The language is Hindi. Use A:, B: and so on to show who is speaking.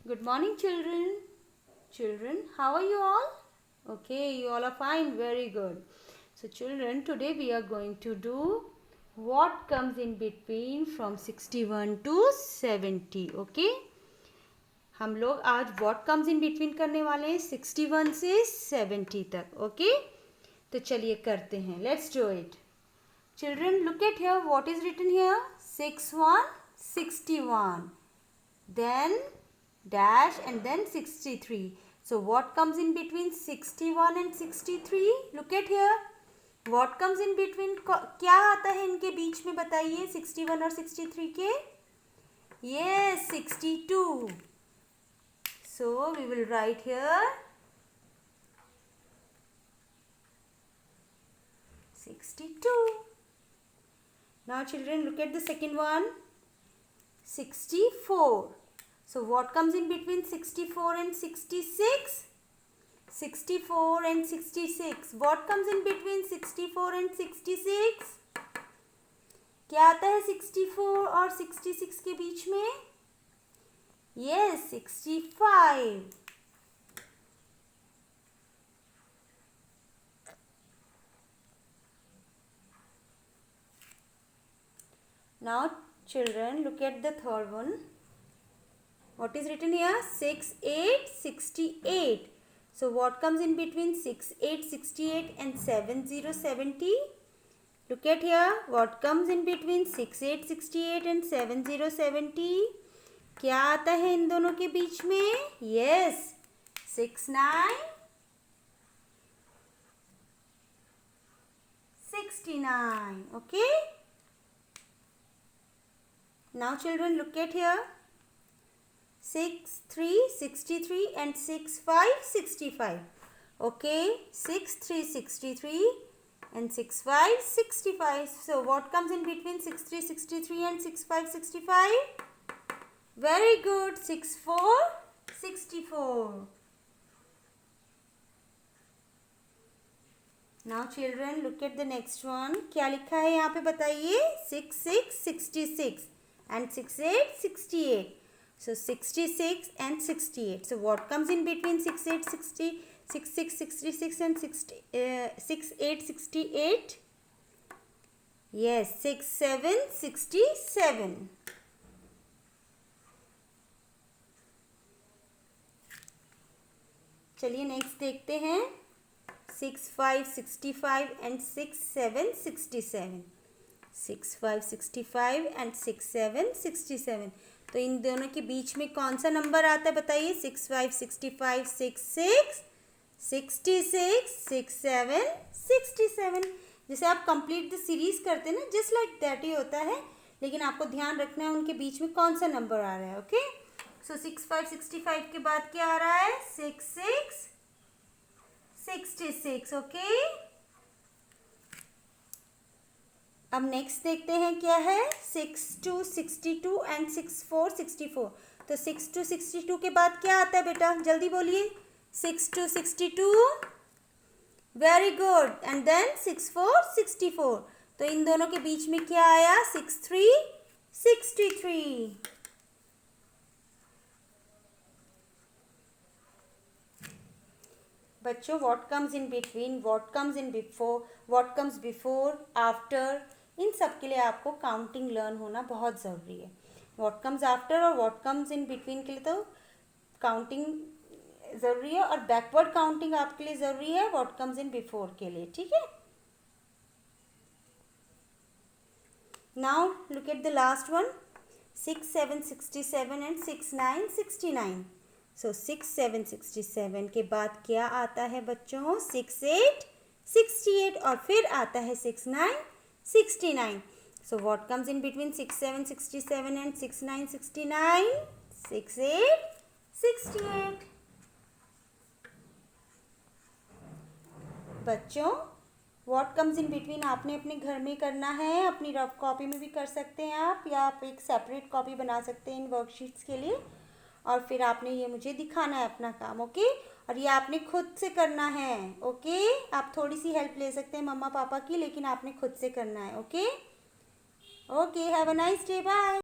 A: Good morning, children. Children, how are you all? Okay, you all are fine. Very good. So, children, today we are going to do what comes in between from 61 to 70. Okay? हम लोग आज what comes in between करने वाले हैं 61 से 70 तक. Okay? तो चलिए करते हैं. Let's do it. Children, look at here. What is written here? 61, 61. Then dash and then 63. So what comes in between 61 and 63? Look at here. What comes in between? क्या आता है इनके बीच में बताइए 61 और 63 के? Yes, 62. So we will write here 62. Now children, look at the second one. 64. So what comes in between 64 and 66? 64 and 66. What comes in between 64 and 66? क्या आता है 64 और 66 के बीच में? Yes, 65. Now children, look at the third one. What is written here? 68, 68. So what comes in between 68, 68 and 70, 70? Look at here. What comes in between 68, 68 and 70, 70? क्या आता है इन दोनों के बीच में? Yes, 69, 69. Okay? Now children, look at here. 63, 63 and 65, 65. Okay, 63, 63 and 65, 65. So what comes in between 63, 63 and 65, 65? Very good, 64, 64. Now children, look at the next one. क्या लिखा है यहाँ पे बताइए? 66, 66 and 68, 68. So 66 and 68. So what comes in between 68, 60, 66, 66 and 68, 68? Yes, 67, 67. चलिए नेक्स्ट देखते हैं 65, 65 and 67, 67. 65, 65 and 67, 67. तो इन दोनों के बीच में कौन सा नंबर आता है बताइए? 65, 65, 66, 66, 67, 67. जैसे आप कंप्लीट द सीरीज करते हैं ना, जस्ट लाइक दैट ही होता है, लेकिन आपको ध्यान रखना है उनके बीच में कौन सा नंबर आ रहा है. ओके, सो 65, 65 के बाद क्या आ रहा है? 66, 66. ओके, अब नेक्स्ट देखते हैं क्या है. 62, 62 एंड 64, 64. तो 62, 62 के बाद क्या आता है बेटा? जल्दी बोलिए. 62, 62. Very good. And then 64, 64. तो इन दोनों के बीच में क्या आया? 63, 63. बच्चों, what comes in between, what comes in before, what comes before, after, इन सब के लिए आपको काउंटिंग लर्न होना बहुत ज़रूरी है. व्हाट कम्स आफ्टर और व्हाट कम्स इन बिटवीन के लिए तो काउंटिंग ज़रूरी है, और बैकवर्ड काउंटिंग आपके लिए ज़रूरी है व्हाट कम्स इन बिफोर के लिए. ठीक है. Now look at the last one. 6, 7, 67 and 6, 9, 69. सो 6, 7, 67 के बाद क्या आता है बच्चों? 6, 8, 68 और फिर आता है 6, 9, 69. So what comes in between 6, 7, 67 and 6, 9, 69? 6, 8, 68. बच्चों, what comes in between आपने अपने घर में करना है, अपनी रफ कॉपी में भी कर सकते हैं आप, या आप एक सेपरेट कॉपी बना सकते हैं इन वर्कशीट्स के लिए, और फिर आपने ये मुझे दिखाना है अपना काम. ओके, और ये आपने खुद से करना है. ओके, आप थोड़ी सी हेल्प ले सकते हैं मम्मा पापा की, लेकिन आपने खुद से करना है. Okay, okay, have a nice day, bye.